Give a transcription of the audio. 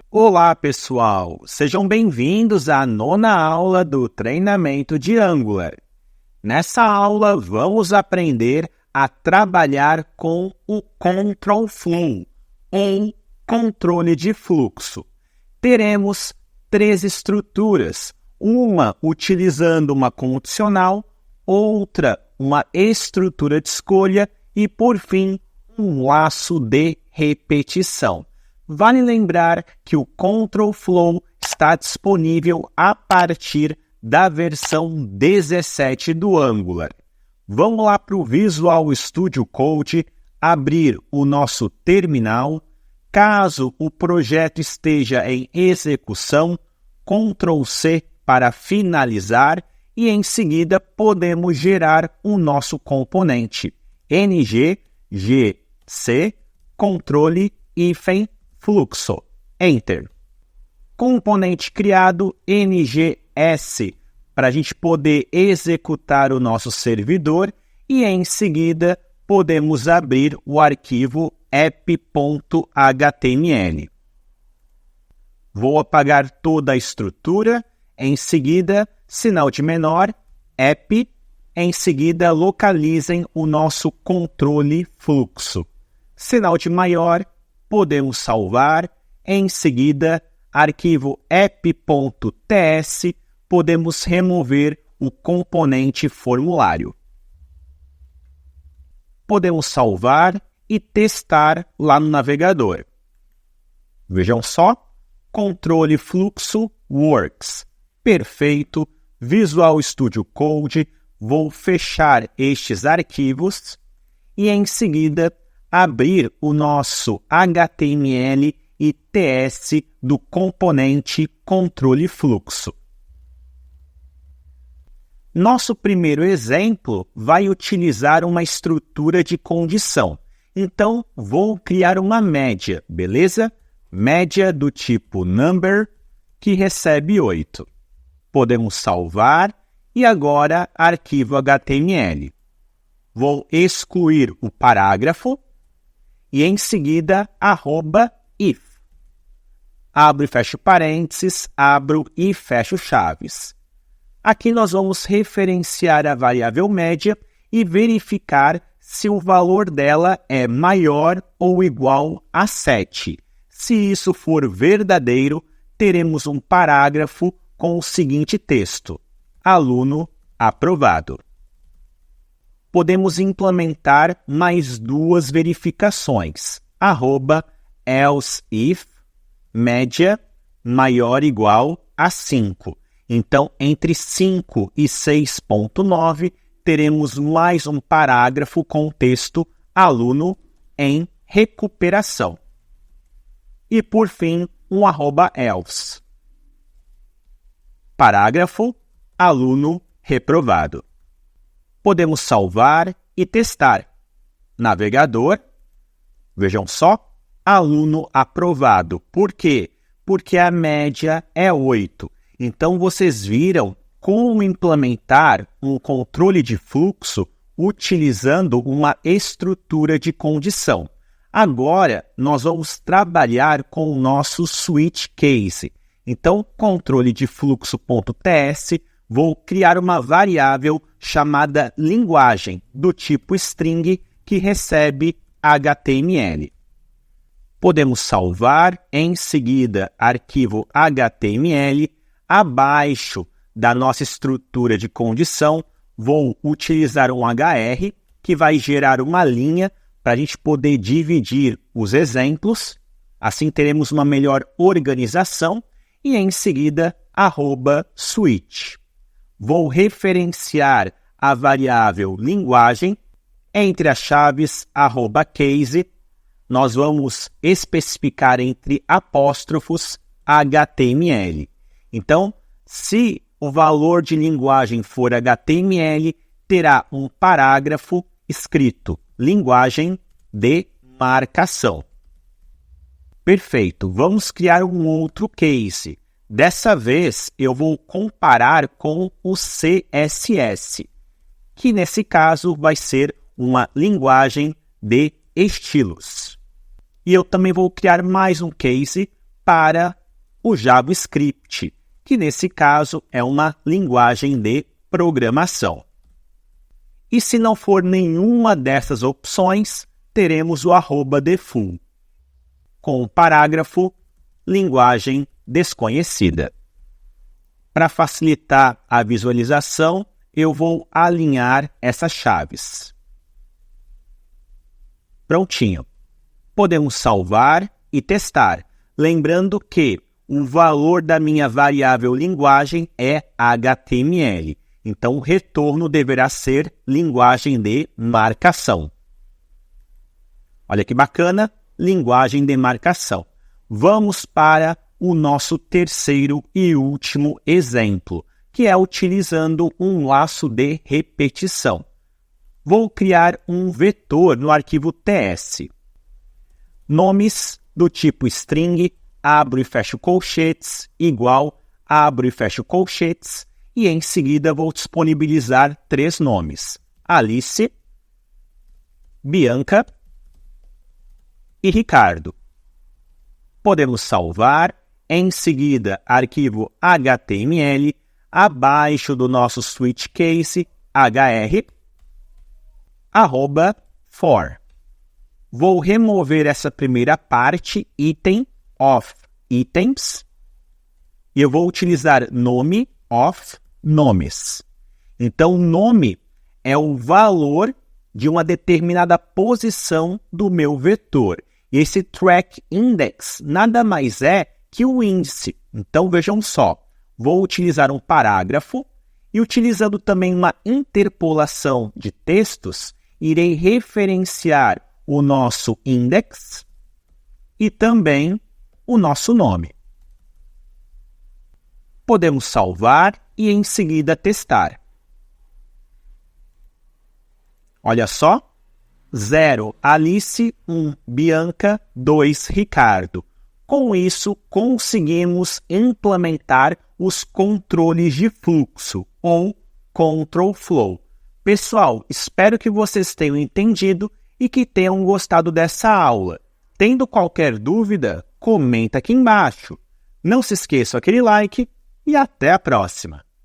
Olá, pessoal! Sejam bem-vindos à 9ª aula do treinamento de Angular. Nessa aula, vamos aprender a trabalhar com o Control Flow, ou controle de fluxo. Teremos 3 estruturas, uma utilizando uma condicional, outra uma estrutura de escolha e, por fim, um laço de repetição. Vale lembrar que o Control Flow está disponível a partir da versão 17 do Angular. Vamos lá para o Visual Studio Code, abrir o nosso terminal. Caso o projeto esteja em execução, Ctrl C para finalizar e em seguida podemos gerar o nosso componente ng gc controle-fluxo. Enter. Componente criado NGS para a gente poder executar o nosso servidor e em seguida podemos abrir o arquivo app.html. Vou apagar toda a estrutura, em seguida, sinal de menor, app, em seguida localizem o nosso controle fluxo. Sinal de maior, podemos salvar, em seguida, arquivo app.ts, podemos remover o componente formulário. Podemos salvar e testar lá no navegador. Vejam só, controle fluxo works. Perfeito, Visual Studio Code, vou fechar estes arquivos e em seguida abrir o nosso HTML e TS do componente controle fluxo. Nosso primeiro exemplo vai utilizar uma estrutura de condição. Então, vou criar uma média, beleza? Média do tipo number, que recebe 8. Podemos salvar e agora arquivo HTML. Vou excluir o parágrafo e em seguida @if. Abro e fecho parênteses, abro e fecho chaves. Aqui nós vamos referenciar a variável média e verificar se o valor dela é maior ou igual a 7. Se isso for verdadeiro, teremos um parágrafo com o seguinte texto: aluno aprovado. Podemos implementar mais 2 verificações. @else if média maior ou igual a 5. Então, entre 5 e 6.9, teremos mais um parágrafo com o texto aluno em recuperação. E, por fim, um @else. Parágrafo, aluno reprovado. Podemos salvar e testar. Navegador, vejam só, aluno aprovado. Por quê? Porque a média é 8. Então, vocês viram como implementar um controle de fluxo utilizando uma estrutura de condição. Agora, nós vamos trabalhar com o nosso switch case. Então, controle de fluxo.ts, vou criar uma variável chamada linguagem, do tipo string, que recebe HTML. Podemos salvar, em seguida, arquivo HTML. Abaixo da nossa estrutura de condição, vou utilizar um HR, que vai gerar uma linha para a gente poder dividir os exemplos. Assim teremos uma melhor organização. E em seguida, @switch. Vou referenciar a variável linguagem. Entre as chaves @case, nós vamos especificar entre apóstrofos HTML. Então, se o valor de linguagem for HTML, terá um parágrafo escrito linguagem de marcação. Perfeito, vamos criar um outro case. Dessa vez, eu vou comparar com o CSS, que nesse caso vai ser uma linguagem de estilos. E eu também vou criar mais um case para o JavaScript, que nesse caso é uma linguagem de programação. E se não for nenhuma dessas opções, teremos o @default, com o parágrafo linguagem desconhecida. Para facilitar a visualização, eu vou alinhar essas chaves. Prontinho. Podemos salvar e testar, lembrando que o valor da minha variável linguagem é HTML, então o retorno deverá ser linguagem de marcação. Olha que bacana, linguagem de marcação. Vamos para o nosso terceiro e último exemplo, que é utilizando um laço de repetição. Vou criar um vetor no arquivo TS. Nomes do tipo string, abro e fecho colchetes, igual, abro e fecho colchetes, e em seguida vou disponibilizar 3 nomes: Alice, Bianca e Ricardo. Podemos salvar, em seguida arquivo HTML, abaixo do nosso switch case, hr, @for. Vou remover essa primeira parte, item of items, e eu vou utilizar nome of nomes. Então, nome é o valor de uma determinada posição do meu vetor. E esse track index nada mais é que o índice. Então, vejam só, vou utilizar um parágrafo e, utilizando também uma interpolação de textos, irei referenciar o nosso index e também o nosso nome. Podemos salvar e em seguida testar. Olha só, 0 Alice, 1 Bianca, 2 Ricardo. Com isso, conseguimos implementar os controles de fluxo, ou Control Flow. Pessoal, espero que vocês tenham entendido e que tenham gostado dessa aula. Tendo qualquer dúvida, comenta aqui embaixo. Não se esqueça aquele like e até a próxima!